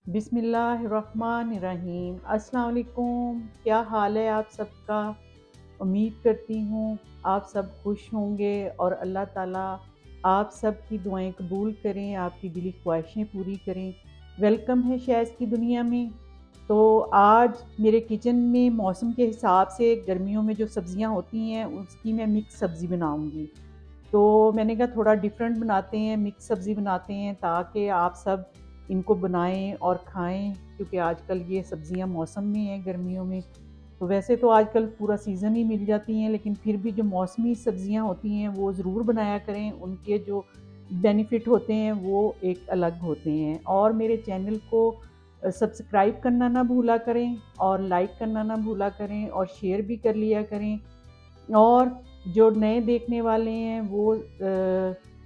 बिस्मिल्लाहिर्रहमानिर्रहीम। अस्सलाम वालेकुम। क्या हाल है आप सबका? उम्मीद करती हूँ आप सब खुश होंगे और अल्लाह ताला आप सब की दुआएं कबूल करें, आपकी दिली ख्वाहिशें पूरी करें। वेलकम है शैज़ की दुनिया में। तो आज मेरे किचन में मौसम के हिसाब से गर्मियों में जो सब्ज़ियाँ होती हैं उसकी मैं मिक्स सब्ज़ी बनाऊँगी। तो मैंने कहा थोड़ा डिफरेंट बनाते हैं, मिक्स सब्ज़ी बनाते हैं ताकि आप सब इनको बनाएं और खाएं, क्योंकि आजकल ये सब्ज़ियां मौसम में हैं गर्मियों में। तो वैसे तो आजकल पूरा सीज़न ही मिल जाती हैं, लेकिन फिर भी जो मौसमी सब्ज़ियां होती हैं वो ज़रूर बनाया करें। उनके जो बेनिफिट होते हैं वो एक अलग होते हैं। और मेरे चैनल को सब्सक्राइब करना ना भूला करें और लाइक करना ना भूला करें और शेयर भी कर लिया करें। और जो नए देखने वाले हैं वो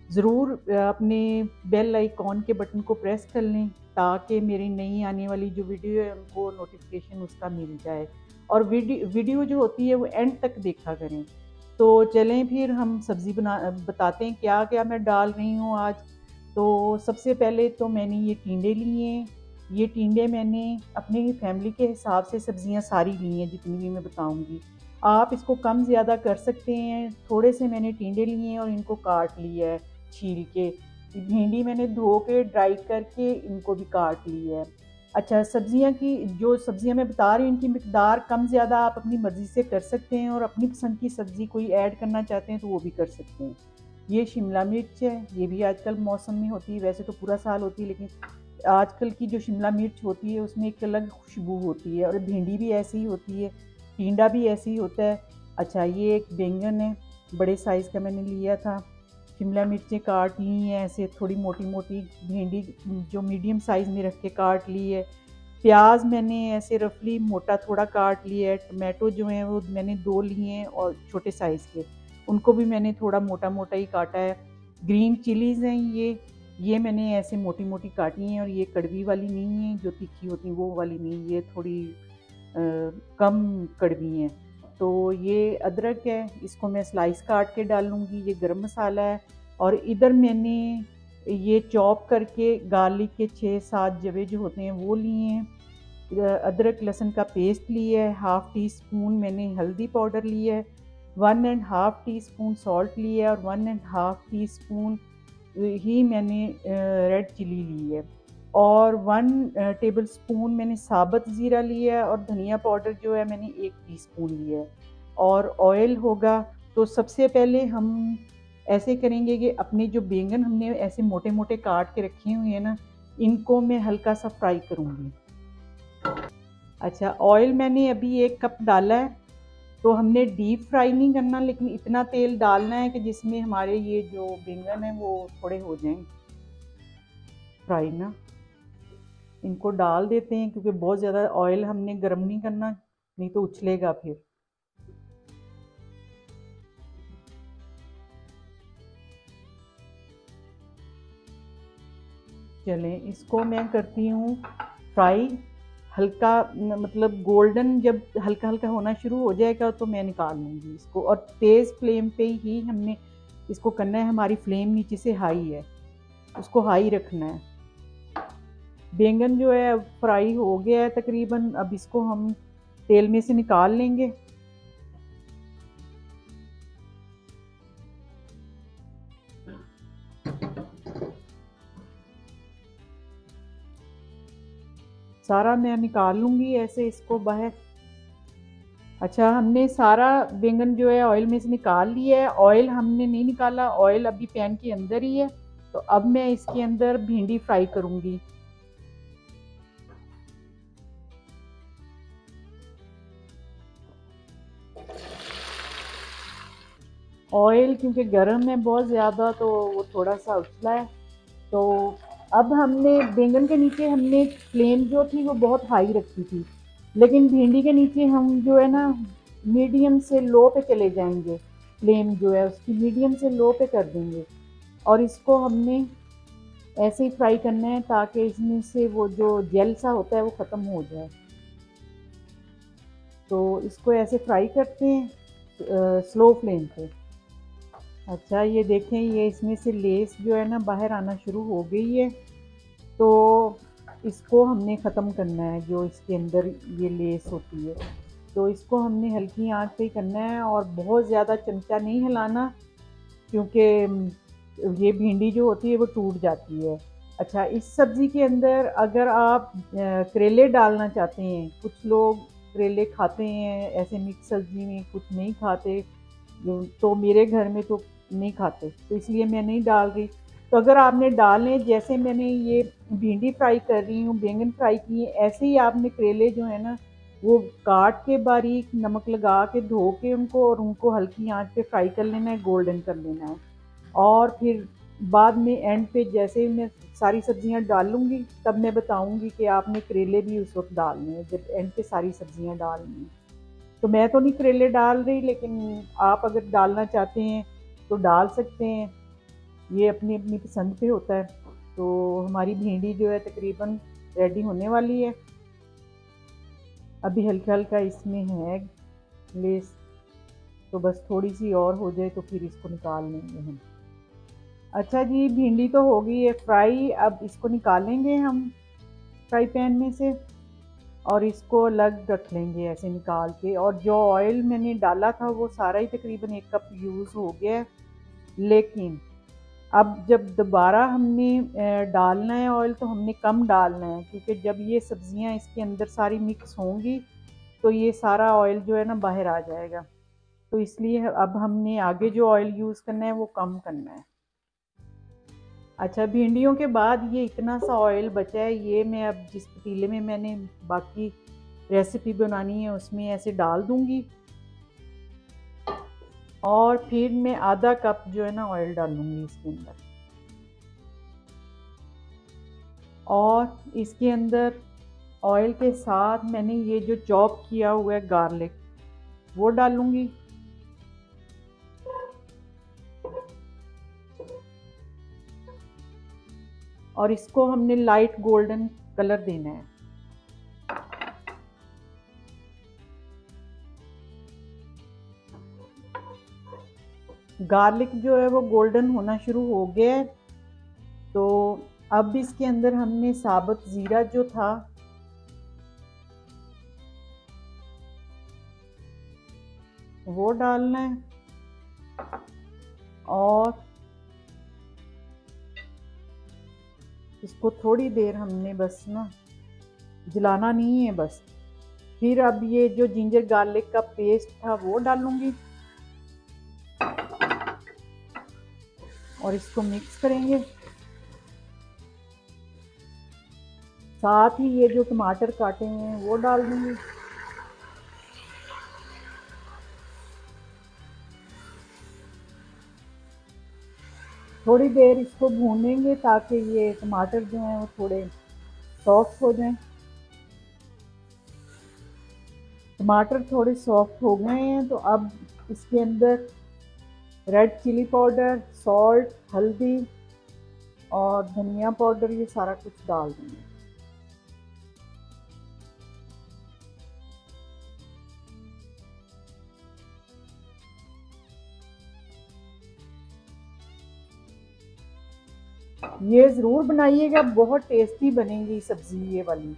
ज़रूर अपने बेल आइकॉन के बटन को प्रेस कर लें ताकि मेरी नई आने वाली जो वीडियो है उनको नोटिफिकेशन उसका मिल जाए। और वीडियो जो होती है वो एंड तक देखा करें। तो चलें फिर हम सब्ज़ी बताते हैं क्या क्या मैं डाल रही हूँ आज। तो सबसे पहले तो मैंने ये टिंडे लिए हैं। ये टिंडे मैंने अपनी फैमिली के हिसाब से सब्ज़ियाँ सारी ली हैं जितनी भी मैं बताऊँगी। आप इसको कम ज़्यादा कर सकते हैं। थोड़े से मैंने टिंडे लिए हैं और इनको काट लिया है छील के। भिंडी मैंने धो के ड्राई करके इनको भी काट लिया है। अच्छा, सब्ज़ियाँ की जो सब्ज़ियाँ मैं बता रही हूँ इनकी मिकदार कम ज़्यादा आप अपनी मर्ज़ी से कर सकते हैं, और अपनी पसंद की सब्ज़ी कोई ऐड करना चाहते हैं तो वो भी कर सकते हैं। ये शिमला मिर्च है, ये भी आजकल मौसम में होती है, वैसे तो पूरा साल होती है लेकिन आजकल की जो शिमला मिर्च होती है उसमें एक अलग खुशबू होती है। और भिंडी भी ऐसी ही होती है, टिंडा भी ऐसे ही होता है। अच्छा, ये एक बैंगन है, बड़े साइज़ का मैंने लिया था। शिमला मिर्चें काट ली हैं ऐसे थोड़ी मोटी मोटी। भिंडी जो मीडियम साइज़ में रख के काट ली है। प्याज मैंने ऐसे रफली मोटा थोड़ा काट लिया है। टमाटो जो हैं वो मैंने 2 लिए हैं और छोटे साइज़ के, उनको भी मैंने थोड़ा मोटा मोटा ही काटा है। ग्रीन चिलीज़ हैं ये मैंने ऐसे मोटी मोटी काटी हैं, और ये कड़वी वाली नहीं है जो तीखी होती हैं वो वाली नहीं, ये थोड़ी कम कड़वी हैं। तो ये अदरक है, इसको मैं स्लाइस काट के डालूँगी। ये गरम मसाला है। और इधर मैंने ये चॉप करके गार्लिक के 6-7 जवे जो होते हैं वो लिए हैं। अदरक लहसुन का पेस्ट लिया है। हाफ़ टी स्पून मैंने हल्दी पाउडर लिया है। 1 and half tea spoon salt लिया है, और 1 एंड हाफ़ टी स्पून ही मैंने रेड चिली ली है। और 1 टेबल स्पून मैंने साबुत ज़ीरा लिया है, और धनिया पाउडर जो है मैंने 1 टीस्पून लिया है। और ऑयल होगा। तो सबसे पहले हम ऐसे करेंगे कि अपने जो बैंगन हमने ऐसे मोटे मोटे काट के रखे हुए हैं ना, इनको मैं हल्का सा फ्राई करूँगी। अच्छा, ऑयल मैंने अभी 1 कप डाला है। तो हमने डीप फ्राई नहीं करना, लेकिन इतना तेल डालना है कि जिसमें हमारे ये जो बैंगन है वो थोड़े हो जाएं फ्राई ना। इनको डाल देते हैं क्योंकि बहुत ज़्यादा ऑयल हमने गर्म नहीं करना, नहीं तो उछलेगा फिर। चलें, इसको मैं करती हूँ फ्राई हल्का, मतलब गोल्डन जब हल्का हल्का होना शुरू हो जाएगा तो मैं निकाल लूँगी इसको। और तेज़ फ्लेम पे ही हमने इसको करना है। हमारी फ्लेम नीचे से हाई है, उसको हाई रखना है। बैंगन जो है फ्राई हो गया है तकरीबन, अब इसको हम तेल में से निकाल लेंगे। सारा मैं निकाल लूँगी ऐसे इसको बाहर। अच्छा, हमने सारा बैंगन जो है ऑयल में से निकाल लिया है। ऑयल हमने नहीं निकाला, ऑयल अभी पैन के अंदर ही है। तो अब मैं इसके अंदर भिंडी फ्राई करूँगी। ऑयल क्योंकि गर्म है बहुत ज़्यादा तो वो थोड़ा सा उछला है। तो अब हमने बैंगन के नीचे हमने फ्लेम जो थी वो बहुत हाई रखी थी, लेकिन भिंडी के नीचे हम जो है ना मीडियम से लो पे चले जाएंगे। फ्लेम जो है उसकी मीडियम से लो पे कर देंगे, और इसको हमने ऐसे ही फ्राई करना है ताकि इसमें से वो जो जेल सा होता है वो ख़त्म हो जाए। तो इसको ऐसे फ्राई करते हैं स्लो फ्लेम पे। अच्छा, ये देखें, ये इसमें से लेस जो है ना बाहर आना शुरू हो गई है। तो इसको हमने ख़त्म करना है, जो इसके अंदर ये लेस होती है। तो इसको हमने हल्की आंच पे ही करना है और बहुत ज़्यादा चमचा नहीं हिलाना, क्योंकि ये भिंडी जो होती है वो टूट जाती है। अच्छा, इस सब्ज़ी के अंदर अगर आप करेले डालना चाहते हैं, कुछ लोग करेले खाते हैं ऐसे मिक्स सब्ज़ी में, कुछ नहीं खाते, तो मेरे घर में तो नहीं खाते, तो इसलिए मैं नहीं डाल रही। तो अगर आपने डालने, जैसे मैंने ये भिंडी फ्राई कर रही हूँ, बैंगन फ्राई किए, ऐसे ही आपने करेले जो है ना वो काट के बारीक नमक लगा के धो के उनको, और उनको हल्की आंच पे फ्राई कर लेना है, गोल्डन कर लेना है। और फिर बाद में एंड पे जैसे ही मैं सारी सब्जियां डालूंगी तब मैं बताऊंगी कि आपने करेले भी उस वक्त डालने हैं, जब एंड पे सारी सब्जियां डालनी हैं। तो मैं तो नहीं करेले डाल रही, लेकिन आप अगर डालना चाहते हैं तो डाल सकते हैं, ये अपनी अपनी पसंद पे होता है। तो हमारी भिंडी जो है तकरीबन रेडी होने वाली है। अभी हल्का हल्का इसमें है लेस, तो बस थोड़ी सी और हो जाए तो फिर इसको निकाल लेंगे हम। अच्छा जी, भिंडी तो हो गई है फ्राई, अब इसको निकालेंगे हम फ्राई पैन में से और इसको अलग रख लेंगे ऐसे निकाल के। और जो ऑयल मैंने डाला था वो सारा ही तकरीबन 1 कप यूज़ हो गया है। लेकिन अब जब दोबारा हमने डालना है ऑयल तो हमने कम डालना है, क्योंकि जब ये सब्जियां इसके अंदर सारी मिक्स होंगी तो ये सारा ऑयल जो है ना बाहर आ जाएगा। तो इसलिए अब हमने आगे जो ऑयल यूज़ करना है वो कम करना है। अच्छा, भिंडियों के बाद ये इतना सा ऑयल बचा है, ये मैं अब जिस पतीले में मैंने बाकी रेसिपी बनानी है उसमें ऐसे डाल दूंगी, और फिर मैं आधा कप जो है ना ऑयल डालूंगी इसके अंदर। और इसके अंदर ऑयल के साथ मैंने ये जो चॉप किया हुआ है गार्लिक वो डालूंगी। और इसको हमने लाइट गोल्डन कलर देना है। गार्लिक जो है वो गोल्डन होना शुरू हो गया है, तो अब इसके अंदर हमने साबुत ज़ीरा जो था वो डालना है। और इसको थोड़ी देर हमने बस ना जलाना नहीं है बस। फिर अब ये जो जिंजर गार्लिक का पेस्ट था वो डालूंगी और इसको मिक्स करेंगे। साथ ही ये जो टमाटर काटे हुए हैं वो डाल दूंगी। थोड़ी देर इसको भूनेंगे ताकि ये टमाटर जो हैं वो थोड़े सॉफ्ट हो जाएं। टमाटर थोड़े सॉफ्ट हो गए हैं तो अब इसके अंदर रेड चिली पाउडर, सॉल्ट, हल्दी और धनिया पाउडर ये सारा कुछ डाल देंगे। ये ज़रूर बनाइएगा, बहुत टेस्टी बनेगी सब्ज़ी ये वाली।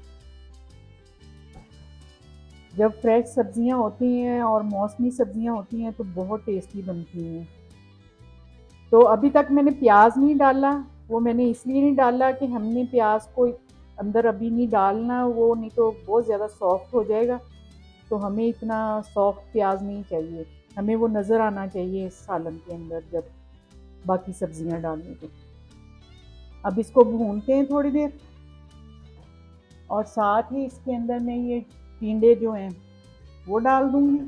जब फ्रेश सब्जियां होती हैं और मौसमी सब्जियां होती हैं तो बहुत टेस्टी बनती हैं। तो अभी तक मैंने प्याज नहीं डाला, वो मैंने इसलिए नहीं डाला कि हमने प्याज को अंदर अभी नहीं डालना, वो नहीं तो बहुत ज़्यादा सॉफ्ट हो जाएगा। तो हमें इतना सॉफ्ट प्याज नहीं चाहिए, हमें वो नज़र आना चाहिए इस सालन के अंदर जब बाकी सब्जियां डालने के। अब इसको भूनते हैं थोड़ी देर, और साथ ही इसके अंदर मैं ये टिंडे जो हैं वो डाल दूंगी।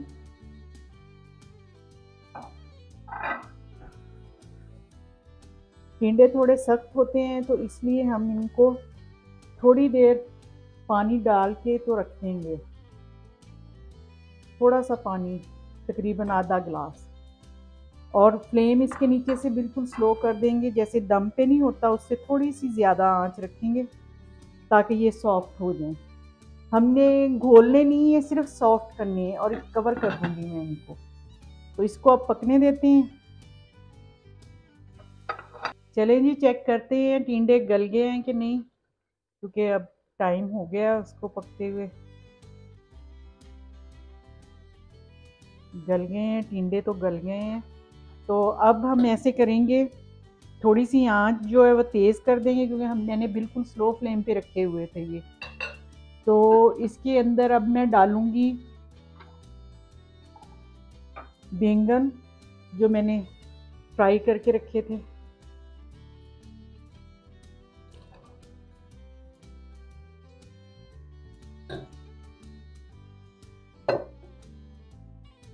टिंडे थोड़े सख्त होते हैं तो इसलिए हम इनको थोड़ी देर पानी डाल के तो रखेंगे, थोड़ा सा पानी, तकरीबन आधा गिलास। और फ्लेम इसके नीचे से बिल्कुल स्लो कर देंगे, जैसे दम पे नहीं होता उससे थोड़ी सी ज़्यादा आंच रखेंगे ताकि ये सॉफ्ट हो जाए। हमने घोलने नहीं है, सिर्फ सॉफ्ट करने हैं। और कवर कर दूंगी मैं इनको, तो इसको अब पकने देते हैं। चलें जी, चेक करते हैं टिंडे गल गए हैं कि नहीं, क्योंकि अब टाइम हो गया उसको पकते हुए, गल गए हैं, टिंडे तो गल गए हैं। तो अब हम ऐसे करेंगे, थोड़ी सी आंच जो है वो तेज़ कर देंगे क्योंकि मैंने बिल्कुल स्लो फ्लेम पे रखे हुए थे ये। तो इसके अंदर अब मैं डालूंगी बैंगन जो मैंने फ्राई करके रखे थे,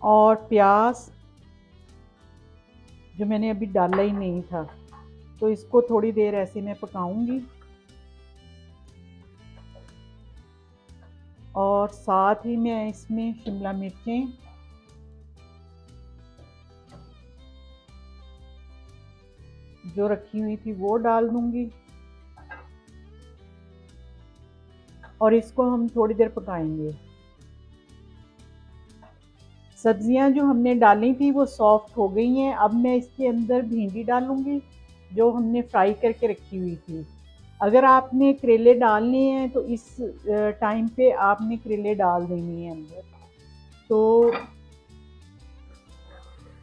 और प्याज जो मैंने अभी डाला ही नहीं था। तो इसको थोड़ी देर ऐसे मैं पकाऊंगी, और साथ ही मैं इसमें शिमला मिर्चें जो रखी हुई थी वो डाल दूंगी, और इसको हम थोड़ी देर पकाएंगे। सब्जियां जो हमने डाली थी वो सॉफ्ट हो गई हैं। अब मैं इसके अंदर भिंडी डालूंगी जो हमने फ्राई करके रखी हुई थी। अगर आपने करेले डालने हैं तो इस टाइम पे आपने करेले डाल देनी है अंदर। तो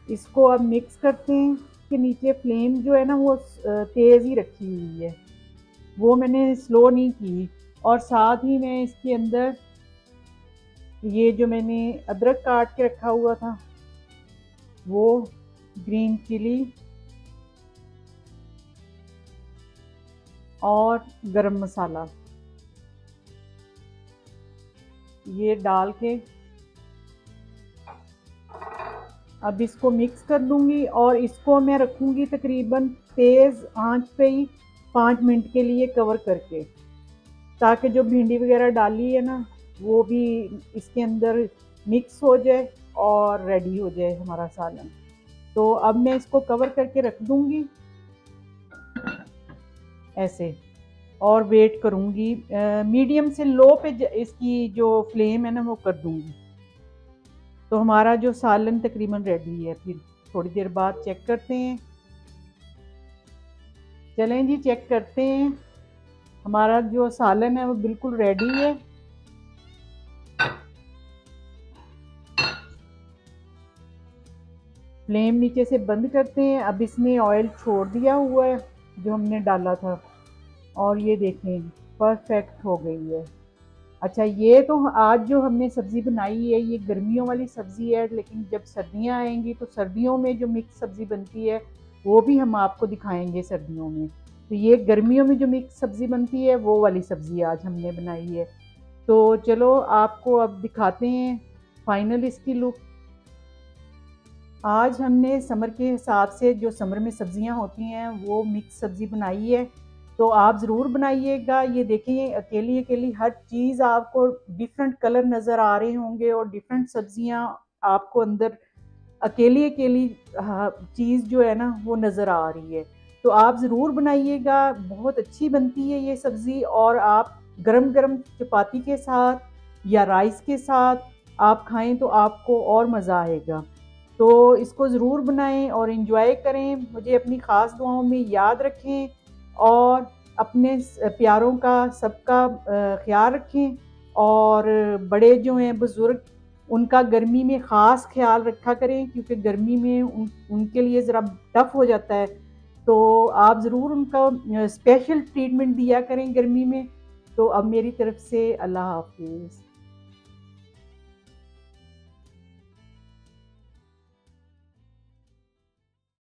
इसको अब मिक्स करते हैं। कि नीचे फ्लेम जो है ना वो तेज़ ही रखी हुई है, वो मैंने स्लो नहीं की। और साथ ही मैं इसके अंदर ये जो मैंने अदरक काट के रखा हुआ था वो, ग्रीन चिली और गरम मसाला ये डाल के अब इसको मिक्स कर दूंगी, और इसको मैं रखूंगी तकरीबन तेज़ आंच पे ही 5 मिनट के लिए कवर करके, ताकि जो भिंडी वगैरह डाली है ना वो भी इसके अंदर मिक्स हो जाए और रेडी हो जाए हमारा सालन। तो अब मैं इसको कवर करके रख दूंगी ऐसे, और वेट करूंगी। मीडियम से लो पे इसकी जो फ्लेम है ना वो कर दूंगी। तो हमारा जो सालन तकरीबन रेडी है। फिर थोड़ी देर बाद चेक करते हैं। चलें जी, चेक करते हैं। हमारा जो सालन है वो बिल्कुल रेडी है। फ्लेम नीचे से बंद करते हैं। अब इसमें ऑयल छोड़ दिया हुआ है जो हमने डाला था, और ये देखें परफेक्ट हो गई है। अच्छा, ये तो आज जो हमने सब्ज़ी बनाई है ये गर्मियों वाली सब्ज़ी है, लेकिन जब सर्दियाँ आएंगी तो सर्दियों में जो मिक्स सब्ज़ी बनती है वो भी हम आपको दिखाएंगे सर्दियों में। तो ये गर्मियों में जो मिक्स सब्ज़ी बनती है वो वाली सब्ज़ी आज हमने बनाई है। तो चलो आपको अब दिखाते हैं फाइनल इसकी लुक। आज हमने समर के हिसाब से जो समर में सब्ज़ियाँ होती हैं वो मिक्स सब्ज़ी बनाई है। तो आप ज़रूर बनाइएगा। ये देखिए अकेली अकेली हर चीज़ आपको डिफरेंट कलर नज़र आ रहे होंगे, और डिफरेंट सब्ज़ियाँ आपको अंदर अकेली अकेली चीज़ जो है ना वो नज़र आ रही है। तो आप ज़रूर बनाइएगा, बहुत अच्छी बनती है ये सब्ज़ी। और आप गरम गरम चपाती के साथ या राइस के साथ आप खाएं तो आपको और मज़ा आएगा। तो इसको ज़रूर बनाएं और इन्जॉय करें। मुझे अपनी ख़ास दुआओं में याद रखें, और अपने प्यारों का सबका ख्याल रखें। और बड़े जो हैं बुज़ुर्ग, उनका गर्मी में ख़ास ख्याल रखा करें क्योंकि गर्मी में उनके लिए ज़रा टफ़ हो जाता है। तो आप ज़रूर उनका स्पेशल ट्रीटमेंट दिया करें गर्मी में। तो अब मेरी तरफ से अल्लाह हाफ़िज़।